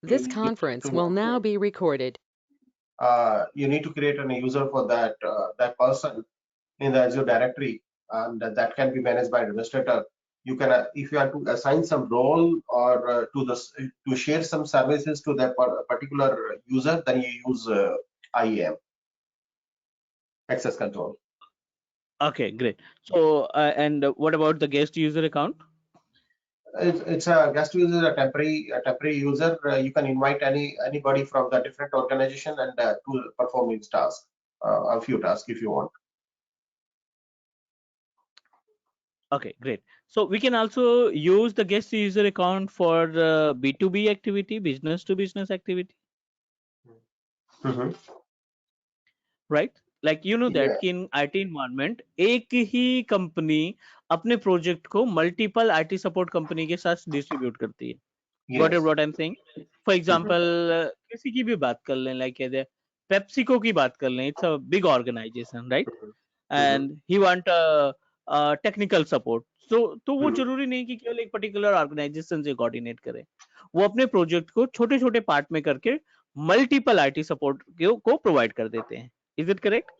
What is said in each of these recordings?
This conference will now be recorded. You need to create a user for that person in the Azure directory, and that can be managed by administrator. You can, if you have to assign some role or to share some services to that particular user, then you use IAM, access control. Okay, great. So, and what about the guest user account? It's a guest user, a temporary user. You can invite anybody from the different organization and to perform its task, a few tasks if you want. Okay, great. So we can also use the guest user account for B2B activity, business to business activity, right? Like you know that कि in IT environment एक ही company अपने project को multiple IT support company के साथ distribute करती है. Got it? What I'm saying? For example, किसी की भी बात कर लें, like कहते हैं PepsiCo की बात कर लें. It's a big organization, right? And he want technical support. तो वो जरूरी नहीं कि केवल एक पर्टिकुलर ऑर्गेनाइजेशन से कोऑर्डिनेट करे, वो अपने प्रोजेक्ट को छोटे छोटे पार्ट में करके मल्टीपल आईटी सपोर्ट को प्रोवाइड कर देते हैं. Is it correct?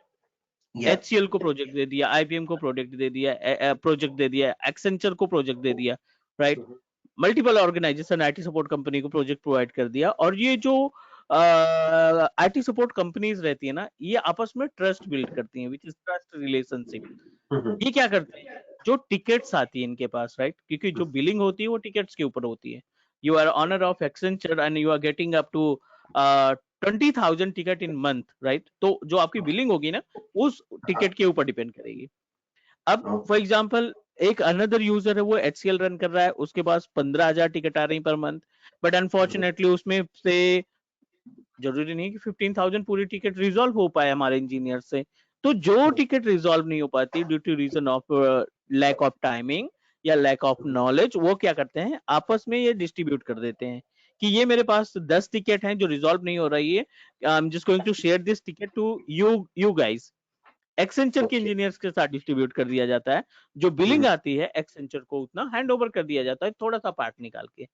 HCL को प्रोजेक्ट दे दिया, IBM को प्रोजेक्ट दे दिया, एक्सेंचर को प्रोजेक्ट दे दिया, right? Multiple organisation IT support company को प्रोजेक्ट प्रोवाइड कर दिया. और ये जो आईटी सपोर्ट कंपनीज रहती है ना, ये आपस में ट्रस्ट बिल्ड करती हैं, विच इज ट्रस्ट रिलेशनशिप. ये क्या करते हैं, जो टिकट्स आती है इनके पास, राइट? क्योंकि जो बिलिंग होती है वो टिकट्स के ऊपर होती है. You are owner of Accenture and you are getting up to 20,000 ticket in month, right? तो जो आपकी बिलिंग होगी ना, उस टिकट के ऊपर डिपेंड करेगी. अब फॉर एग्जाम्पल एक अनदर यूजर है, वो HCL रन कर रहा है, उसके पास 15,000 टिकट आ रही पर मंथ, बट अनफॉर्चुनेटली उसमें से जरूरी नहीं कि 15,000 पूरी टिकट रिजॉल्व हो पाए हमारे इंजीनियर से. तो जो टिकट रिजॉल्व नहीं हो पाती due to reason of lack of timing या लैक ऑफ नॉलेज, वो क्या करते हैं, आपस में ये डिस्ट्रीब्यूट कर देते हैं कि ये मेरे पास 10 टिकट हैं जो रिजॉल्व नहीं हो रही है, I am just going to share this ticket to you guys. Accenture के इंजीनियर्स के साथ डिस्ट्रीब्यूट कर दिया जाता है. जो बिलिंग आती है एक्सेंचर को उतना हैंड ओवर कर दिया जाता है, थोड़ा सा पार्ट निकाल के.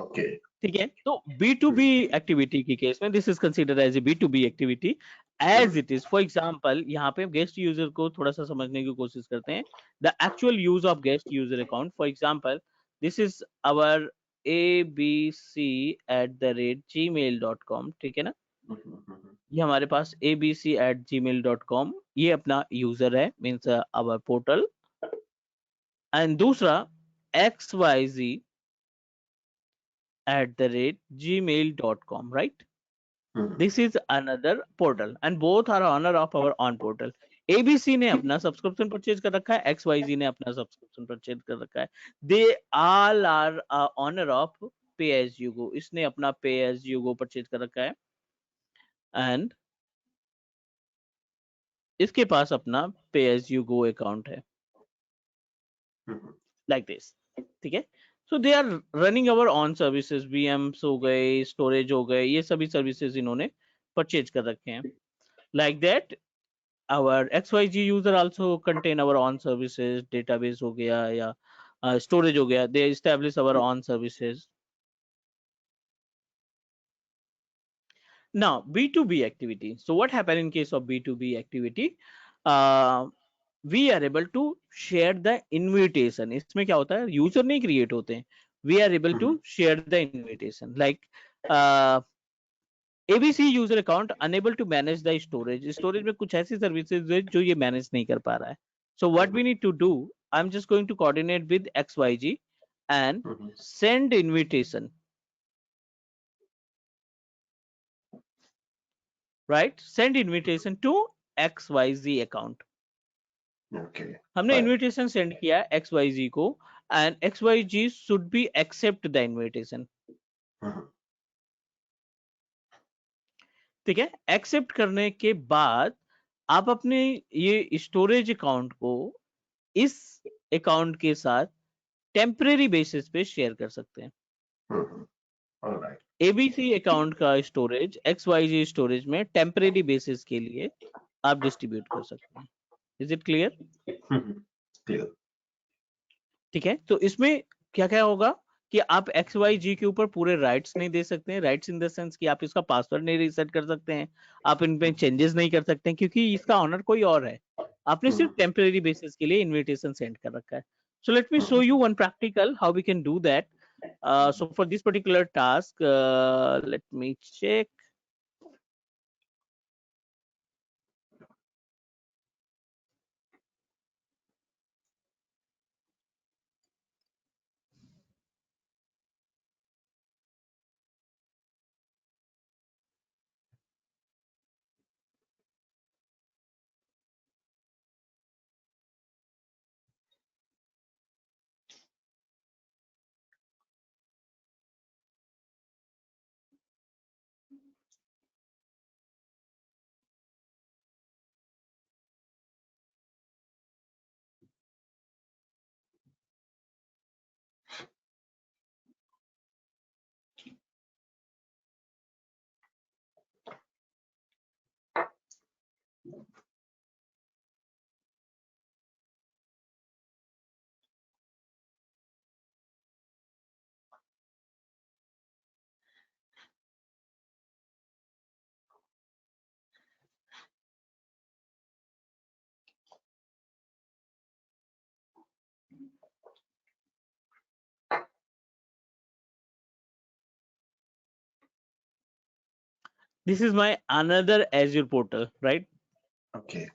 ओके, ठीक है. तो B2B एक्टिविटी की केस में this is considered as a B2B activity as it is. For example यहाँ पे गेस्ट यूजर को थोड़ा सा समझने की कोशिश करते हैं. The actual use of guest user account, for example this is our abc@gmail.com. ठीक है ना? ये हमारे पास abc@gmail.com ये अपना यूजर है, मीन्स आवर पोर्टल. एंड दूसरा xyz@gmail.com, right? This is another portal and both are owner of our own portal. ABC ने अपना सब्सक्रिप्शन परचेज कर रखा है, XYZ ने अपना सब्सक्रिप्शन परचेज कर रखा है. They all are owner of Pay as you go. इसने अपना Pay as you go purchase कर रखा है एंड इसके पास अपना Pay as you go account है, like this. ठीक है. So they are running our own services. VMs हो गए, स्टोरेज हो गए, ये सभी सर्विसेज इन्होंने परचेज कर रखे हैं. Like that, our XYZ user also contain our own services. Database हो गया या storage हो गया, they establish our own services. Now B2B activity. So what happened in case of B2B activity? We are able to share the invitation. इसमें क्या होता है, user नहीं क्रिएट होते हैं, we are able to share the invitation. Like ABC user account unable to manage the storage. Storage में कुछ ऐसी सर्विसेज है जो ये मैनेज नहीं कर पा रहा है. So what we need to do, I'm just going to coordinate with XYZ and send invitation. Right? Send invitation to XYZ account. okay. हमने invitation send किया XYZ को and XYZ should be accept the invitation. ठीक है. Accept करने के बाद आप अपने ये स्टोरेज अकाउंट को इस अकाउंट के साथ टेम्परेरी बेसिस पे शेयर कर सकते हैं. Alright. ABC अकाउंट का स्टोरेज XYZ स्टोरेज में टेम्परेरी बेसिस के लिए आप डिस्ट्रीब्यूट कर सकते हैं. Is it clear? Clear. ठीक है. तो इसमें क्या क्या होगा कि आप XYG के ऊपर पूरे राइट्स नहीं दे सकते हैं। राइट्स इन द सेंस कि आप इसका पासवर्ड नहीं रीसेट कर सकते हैं, आप इनमें चेंजेस नहीं कर सकते हैं, क्योंकि इसका ऑनर कोई और है। आपने सिर्फ टेम्परेरी बेसिस के लिए इनविटेशन सेंड कर रखा है। So let me show you one practical how we can do that. So for this particular task, let me check. This is my another Azure portal, right? Okay.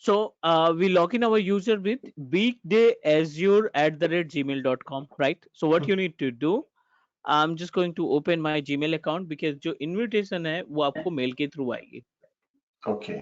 So we log in our user with weekdayazure@gmail.com, right? So what you need to do, I'm just going to open my Gmail account because जो invitation है वो आपको mail के through आएगी. Okay.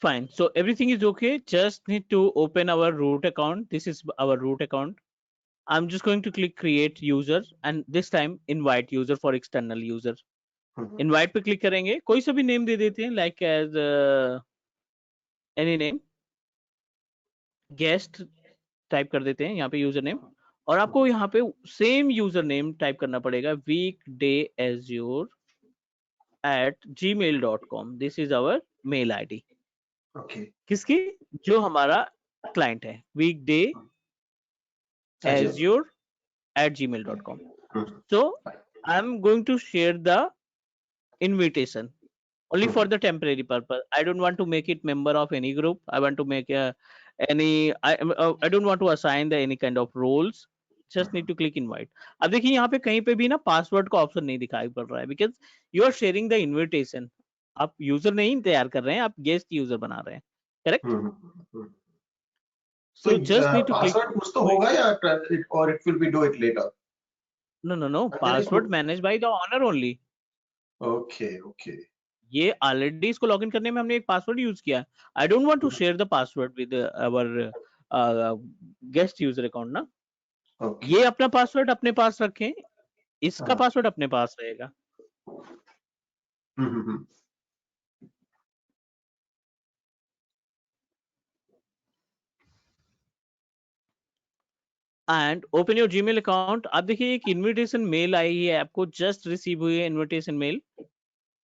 Fine. So everything is okay. Just need to open our root account. This is our root account. I'm just going to click create user and this time invite user for external user. Invite पे click करेंगे, कोई सा भी name दे देते हैं, like as any name. Guest type कर देते हैं यहाँ पे यूजर नेम, और आपको यहाँ पे सेम यूजर नेम टाइप करना पड़ेगा weekdayazure@gmail.com. This is our mail ID. Okay. किसकी? जो हमारा क्लाइंट है, weekdayazure@gmail.com. So I'm going to share the invitation only for the temporary purpose. I don't want to make it member of any group. I want to make I don't want to assign the any kind of roles. Just need to click invite. अब देखिए यहाँ पे कहीं पे भी ना password का option नहीं दिखाई पड़ रहा है, because you are sharing the invitation. आप यूजर नहीं तैयार कर रहे हैं, आप गेस्ट यूजर बना रहे हैं, correct? So just need to click. password कुछ तो होगा या it will be do it later. No. Password managed by the owner only. Okay. ये ऑलरेडी इसको लॉगिन करने में हमने एक पासवर्ड यूज किया. I don't want to share the password with our guest user account ना. Okay. ये अपना पासवर्ड अपने पास रखें, इसका हाँ. पासवर्ड अपने पास रहेगा. Hmm. And open your Gmail account. आप देखिए एक इनविटेशन मेल आई है आपको, जस्ट रिसीव हुई है इनविटेशन मेल.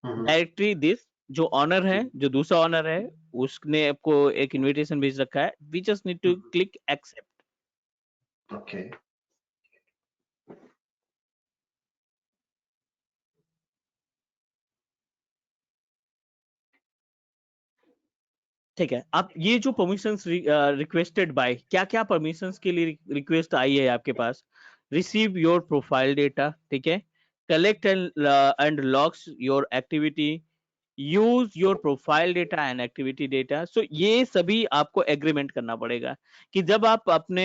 डायरेक्टरी दिस, जो ऑनर है, जो दूसरा ऑनर है, उसने आपको एक इनविटेशन भेज रखा है. We just need to click accept. Okay. ठीक है. आप ये जो परमिशंस रिक्वेस्टेड बाय, क्या क्या परमिशंस के लिए रिक्वेस्ट आई है आपके पास? रिसीव योर प्रोफाइल डेटा, ठीक है. Collect and logs your activity, use your profile data and activity data. So ये सभी आपको एग्रीमेंट करना पड़ेगा कि जब आप अपने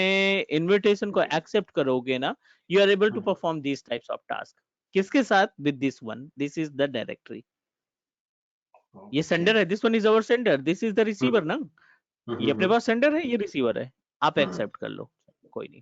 इनविटेशन को एक्सेप्ट करोगे ना, you are able to perform this types of task. किसके साथ? With this one. This is the directory. ये सेंडर है, this one is our sender, this is the receiver ना. ये अपने पास सेंडर है, ये रिसीवर है. आप एक्सेप्ट कर लो, कोई नहीं.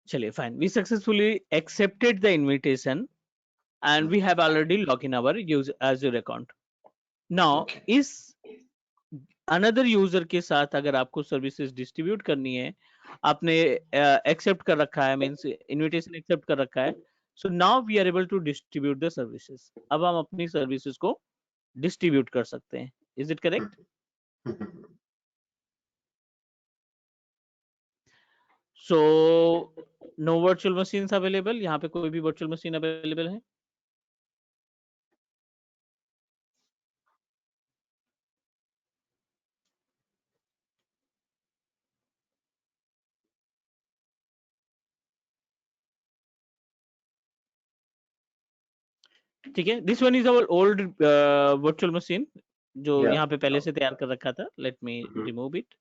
चलिए fine. We successfully accepted the invitation and we have already logged in our Azure account. Now इस another user के साथ अगर आपको सर्विसेज डिस्ट्रीब्यूट करनी है, आपने एक्सेप्ट कर रखा है, मींस इनविटेशन एक्सेप्ट कर रखा है. So now we are able to distribute the services. अब हम अपनी सर्विसेज को डिस्ट्रीब्यूट कर सकते हैं. Is it correct? So no virtual machines available. यहाँ पे कोई भी वर्चुअल मशीन अवेलेबल है? ठीक है. This one is our old virtual machine जो यहाँ पे पहले से तैयार कर रखा था. Let me remove it.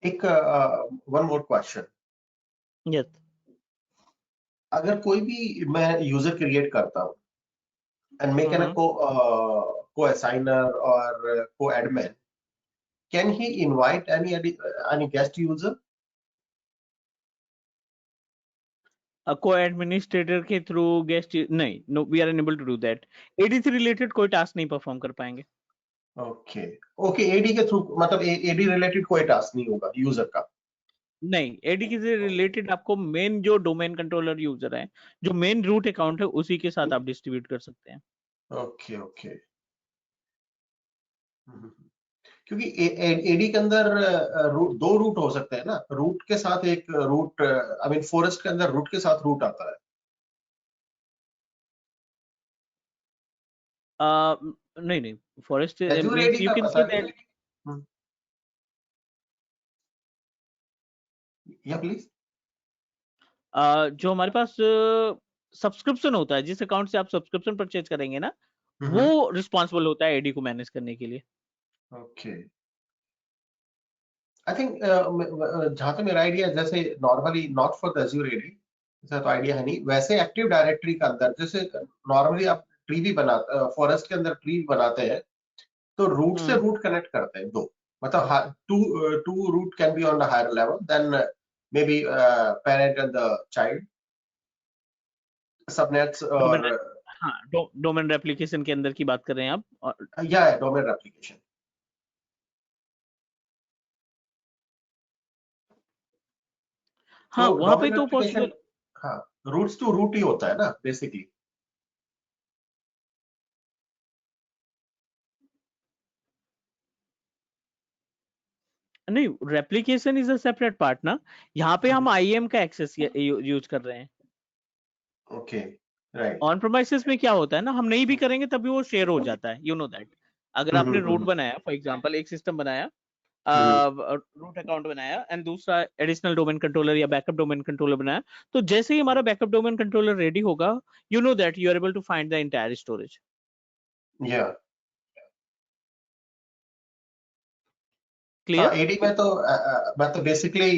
एक वन मोर क्वेश्चन. यस. अगर कोई भी मैं यूजर क्रिएट करता हूँ and make a co-assigner or co-admin, can he invite any guest user? Co-administrator के थ्रू गेस्ट नहीं. No, we are unable to do that. AD से रिलेटेड कोई टास्क नहीं परफॉर्म कर पाएंगे. ओके. एडी के थ्रू मतलब एडी रिलेटेड कोई टास्क नहीं होगा यूजर का? नहीं, एडी से रिलेटेड आपको मेन जो डोमेन कंट्रोलर यूजर है, जो मेन रूट अकाउंट है, उसी के साथ आप डिस्ट्रीब्यूट कर सकते हैं. ओके. क्योंकि एडी के अंदर दो रूट हो सकते हैं ना, रूट के साथ एक रूट, आई मीन फॉरेस्ट के अंदर रूट के साथ रूट आता है। नहीं नहीं, forest Azure means AD you का कैन पता से नहीं। दैट या प्लीज। जो हमारे पास सब्सक्रिप्शन होता है, जिस अकाउंट से आप सब्सक्रिप्शन परचेज करेंगे ना, वो रिस्पॉन्सिबल होता है एडी को मैनेज करने के लिए। ओके, आई थिंक जहां तक मेरा आइडिया, जैसे normally not for the Azure AD, ऐसा तो आइडिया है नहीं, वैसे एक्टिव डायरेक्टरी के अंदर जैसे नॉर्मली आप ट्री भी बनाते, फॉरेस्ट के अंदर ट्री बनाते हैं, तो रूट से रूट कनेक्ट करते हैं दो, मतलब two root can be on the higher level then maybe parent and the child subnets, domain, और हाँ, डोमेन रेप्लिकेशन के अंदर की बात कर रहे हैं आप, और या डोमेन एप्लीकेशन। हाँ तो वहां पे डोमेन तो एप्लीकेशन, पॉसिबल। हाँ, रूट्स टू रूट ही होता है ना बेसिकली। नहीं, replication is a separate part ना, यहाँ पे हम आईएम का एक्सेस यूज कर रहे हैं। Okay, right. ऑन प्रोमाइसेस में क्या होता है ना, हम नहीं भी करेंगे तभी वो शेयर हो जाता है, यू नो दैट। अगर आपने रूट बनाया, फॉर एग्जांपल एक सिस्टम बनाया, रूट अकाउंट बनाया, एंड दूसरा एडिशनल डोमेन कंट्रोलर या बैकअप डोमेन कंट्रोलर बनाया, तो जैसे ही हमारा बैकअप डोमेन कंट्रोलर रेडी होगा, you know that you are able to find the entire storage. या क्लियर? एडी में तो मैं तो बेसिकली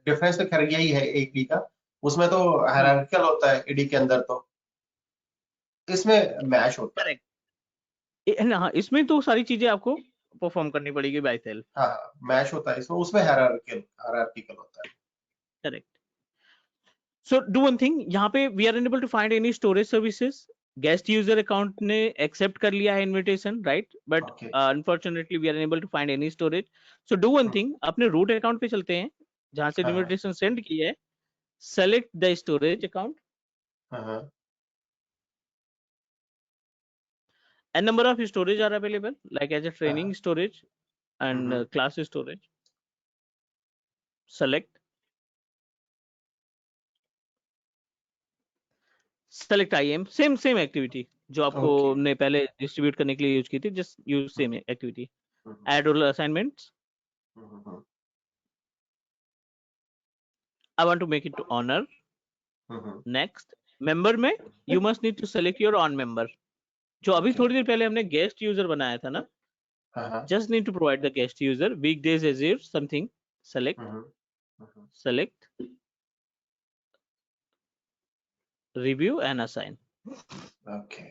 डिफरेंस तो खैर यही है एडी का, उसमें तो हायरार्किकल होता है एडी के अंदर, तो इसमें मैश होता है। करेक्ट। हाँ, इसमें तो सारी चीजें आपको परफॉर्म करनी पड़ेगी बाय सेल्फ। हाँ, मैश होता है इसमें, उसमें हायरार्किकल होता है। Correct. So do one thing, यहाँ पे we are unable to find any storage services. Guest user account ने एक्सेप्ट कर लिया है invitation, right, but okay. Unfortunately we are unable to find any storage. So do one thing, अपने root account पे चलते हैं जहां से हाँ हाँ इनविटेशन सेंड की है, सेलेक्ट द स्टोरेज अकाउंट, हाँ हाँ, and number of storage are available, like as a training हाँ, storage and hmm, class storage. Select IAM, same activity जो आपको ओके, ने पहले डिस्ट्रीब्यूट करने के लिए यूज की थी, just use same activity. add roll assignments, I want to make it to honor. Next, member में you must need to select your on member, जो अभी ओके, थोड़ी देर पहले हमने गेस्ट यूजर बनाया था ना, हाँ हाँ, just need to provide the guest user weekdays as if something, select review and assign. Okay.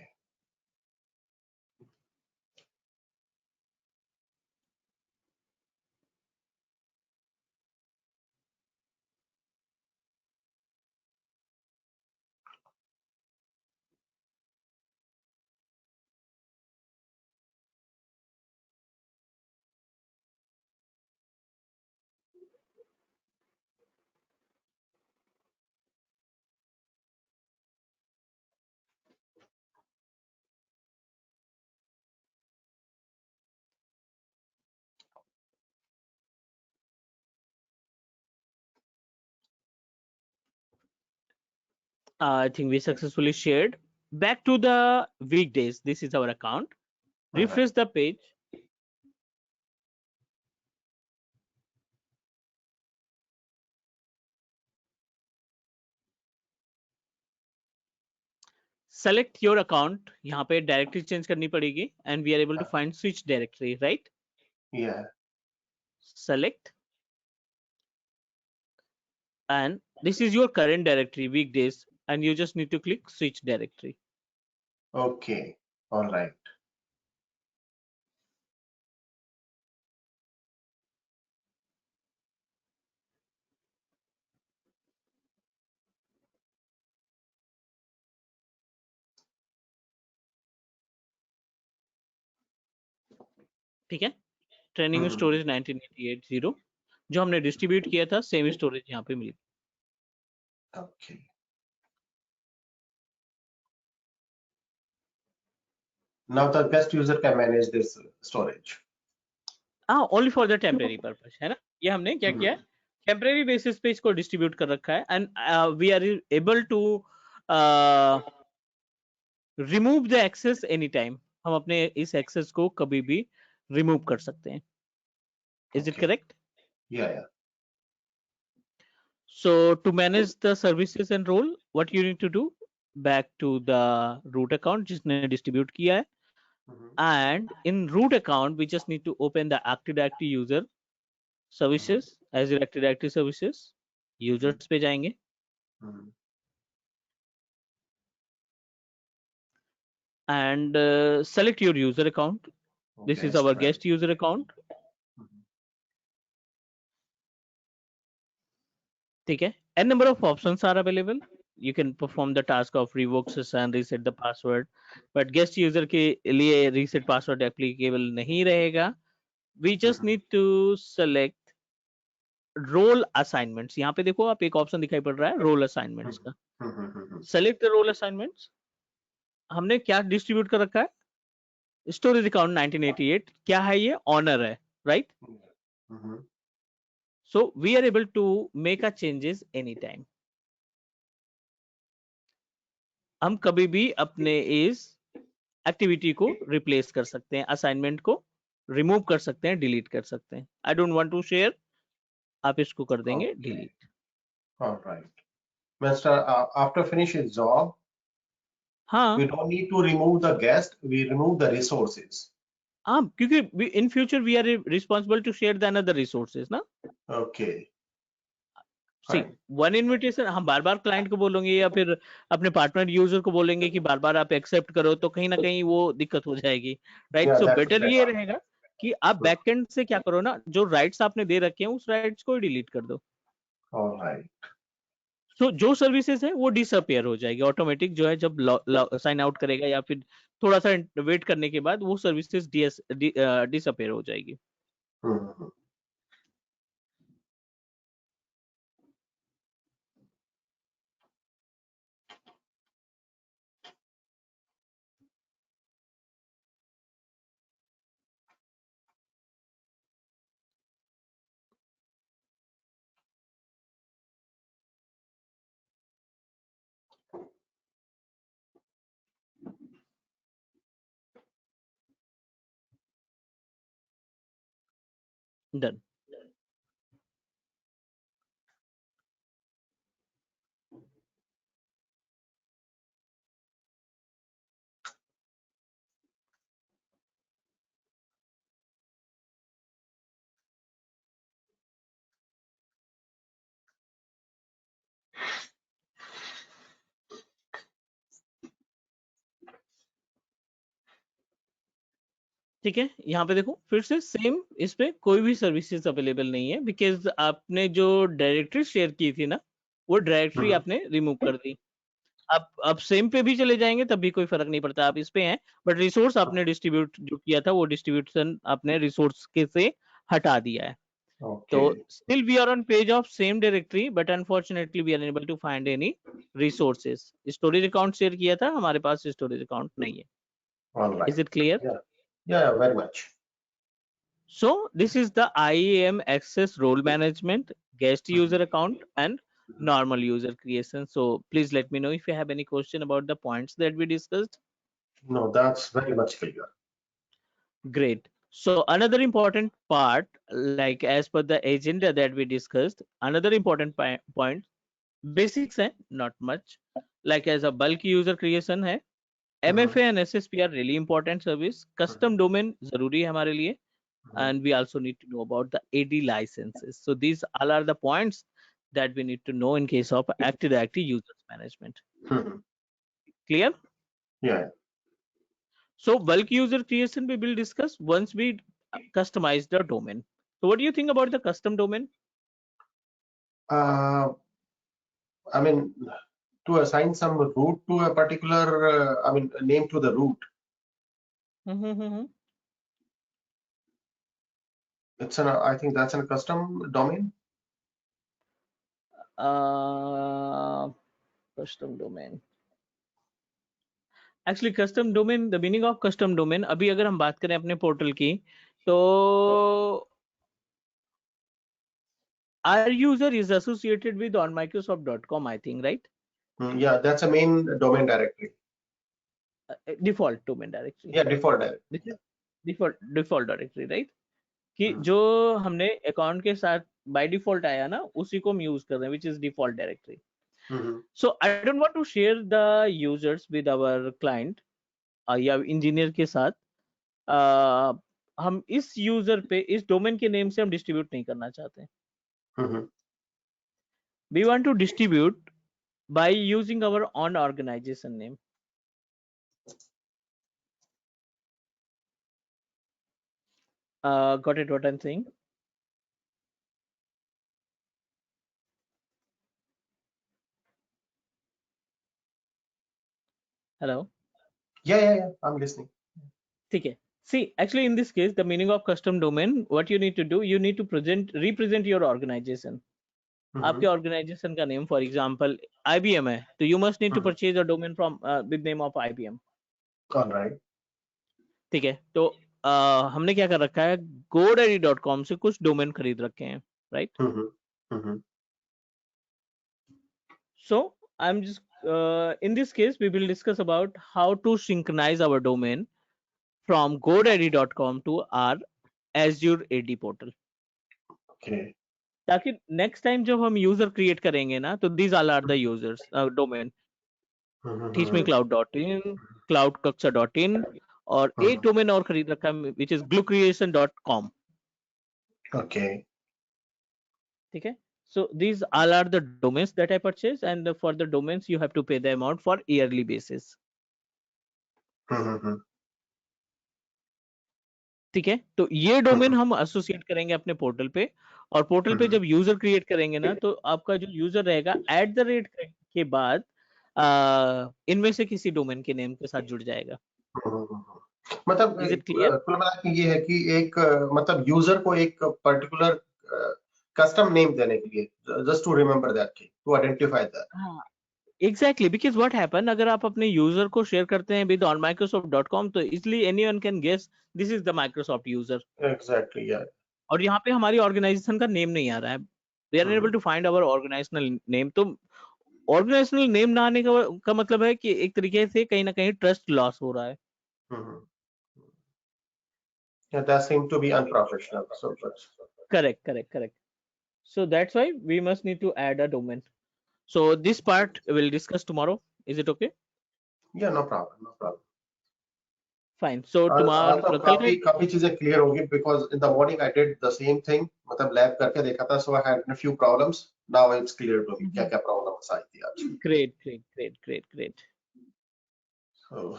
I think we successfully shared. Back to the weekdays. This is our account. Refresh the page. Select your account. यहाँ पे directory change करनी पड़ेगी, and we are able to find switch directory, right? Yeah. Select, and this is your current directory, weekdays, and you just need to click switch directory. Okay. All right. ठीक है? Training storage 1988 जो हमने distribute किया था, same storage यहाँ पे मिली। Okay. Now the guest user can manage this storage. Only for the temporary purpose है ना, ये हमने क्या किया है, टेम्परेरी बेसिस पे इसको डिस्ट्रीब्यूट कर रखा है, and we are able to remove the access any time, हम अपने इस एक्सेस को कभी भी रिमूव कर सकते हैं. Is it Okay. correct? Yeah. So to manage the services and role, what you need to do, back to the root account जिसने distribute किया है, and in root account we just need to open the Active Directory user services, Azure Active Directory services, users पे जाएंगे, and select your user account. This is our guest user account. ठीक है, n number of options are available. You can perform the task of revoke session, reset the password, but guest user के लिए reset password applicable नहीं रहेगा. We just need to select role assignments. यहाँ पे देखो आप, एक ऑप्शन दिखाई पड़ रहा है role assignments का. Select the role assignments. हमने क्या डिस्ट्रीब्यूट कर रखा है, स्टोरेज अकाउंट 1988, क्या है ये, ऑनर है, right. So we are able to make a changes anytime. हम कभी भी अपने इस एक्टिविटी को रिप्लेस कर सकते हैं, असाइनमेंट को रिमूव कर सकते हैं, डिलीट कर सकते हैं. I don't want to share, आप इसको कर देंगे delete. Alright. Master, after finish his job, हाँ we don't need to remove the guest, we remove the resources. हाँ, क्योंकि in future we are responsible to share the another resources ना. Okay. See one invitation हम बार बार client को बोलेंगे या फिर अपने पार्टनर यूजर को बोलेंगे कि बार बार आप एक्सेप्ट करो, तो कहीं ना कहीं वो दिक्कत हो जाएगी, right. Yeah, so that's better better. ये रहेगा कि आप बैकएंड से क्या करो ना, जो राइट्स आपने दे रखे हैं उस राइट्स को डिलीट कर दो. Alright. तो जो सर्विसेज है वो डिसअपियर हो जाएगी ऑटोमेटिक, जो है जब साइन आउट करेगा या फिर थोड़ा सा वेट करने के बाद वो सर्विसेज डिसअपियर हो जाएगी. डन. ठीक है, यहाँ पे देखो फिर से सेम, इस पे कोई भी सर्विसेज अवेलेबल नहीं है, बिकॉज आपने जो डायरेक्टरी शेयर की थी ना, वो डायरेक्टरी आपने रिमूव कर दी. अब सेम पे भी चले जाएंगे तब भी कोई फर्क नहीं पड़ता, आप इस पे हैं, बट रिसोर्स आपने डिस्ट्रीब्यूट जो किया था वो डिस्ट्रीब्यूशन आपने रिसोर्स के से हटा दिया है. तो still we are on page of same directory, but unfortunately we are unable to find any resources. Storage account share किया था, हमारे पास स्टोरेज अकाउंट नहीं है. Alright. Is it clear? Yeah, very much. So this is the IAM access role management, guest user account, and normal user creation. So please let me know if you have any question about the points that we discussed. No, that's very much clear. Great. So another important part, like as per the agenda that we discussed, another important point, basics hai, not much. Like as a bulk user creation hai, MFA and SSP are really important service. Custom domain zaruri hai hamare liye. And we also need to know about the AD licenses. So these all are the points that we need to know in case of Active Directory users management. Clear? Yeah. So bulk user creation we will discuss once we customize the domain. So what do you think about the custom domain? I mean, to assign some root to a particular, name to the root. It's I think that's a custom domain. Custom domain. Actually, custom domain, the meaning of custom domain, अभी अगर हम बात करें अपने portal की, So our user is associated with onmicrosoft.com, I think, right? Yeah, that's a main domain directory. Default domain directory. Yeah, default directory. This is default directory, right? कि Hmm. जो हमने अकाउंट के साथ बाय डिफॉल्ट आया ना, उसी को हम यूज कर रहे हैं, which is default directory. So I don't want to share the users with our client या इंजीनियर के साथ. हम इस यूजर पे इस डोमेन के नेम से हम डिस्ट्रीब्यूट नहीं करना चाहते. We want to distribute by using our own organization name. Got it what I'm saying? Hello? Yeah, I'm listening. ठीक है. See, actually in this case, the meaning of custom domain, what you need to do, you need to represent your organization. आपके organization का name, for example, IBM है, तो you must need to purchase a domain from with name of IBM. All right. ठीक है. तो हमने क्या कर रखा है, godaddy.com से कुछ डोमेन खरीद रखे हैं, right? So I'm just in this case we will discuss about how to synchronize our domain from godaddy.com to our Azure AD portal. Okay. ताकि नेक्स्ट टाइम जब हम यूजर क्रिएट करेंगे ना, तो these all are the users domain. teachmecloud.in, cloudkaksha.in और एक domain और खरीद रखा है which is gluecreation.com. Okay. ठीक है. So these all are the domains that I purchased, and for the domains you have to pay the amount for yearly basis. ठीक है. तो ये डोमेन हम एसोसिएट करेंगे अपने पोर्टल पे, और पोर्टल पे जब यूजर क्रिएट करेंगे ना, तो आपका जो यूजर रहेगा @ के बाद इनमें से किसी डोमेन के नेम के साथ जुड़ जाएगा. मतलब Is it clear? कुल मिला के ये है कि एक मतलब यूजर को एक पर्टिकुलर कस्टम नेम देने के लिए, just to remember that, to identify that. हाँ, एग्जैक्टली. बिकॉज व्हाट हैपन, अगर आप अपने यूजर को शेयर करते हैं विद ऑन microsoft.com, तो इसलिए anyone can guess this is the Microsoft user. Exactly, yeah. और यहाँ पे हमारी ऑर्गेनाइजेशन का नेम नहीं आ रहा है. We are able to find our organisational name. तो ऑर्गेनाइजेशनल नेम ना आने का मतलब है कि एक तरीके से कहीं ना कहीं ट्रस्ट लॉस हो रहा है. Yeah, that seemed to be unprofessional. So, Correct. So that's why we must need to add a domain. So this part we'll discuss tomorrow. Is it okay? Yeah, no problem. Fine. So tomorrow काफी चीजें clear होगी, because in the morning I did the same thing, मतलब lab करके देखा था, so I had a few problems. Now it's clear to me क्या problems आई थी आज. Great. So,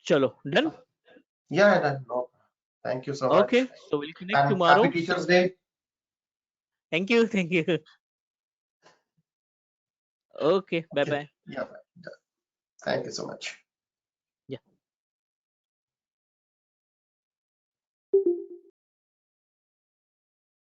चलो, done? Yeah, done. No, thank you so much. Okay, so we'll connect And tomorrow. Happy Teachers Day. Thank you. Okay, bye. Yeah, thank you so much.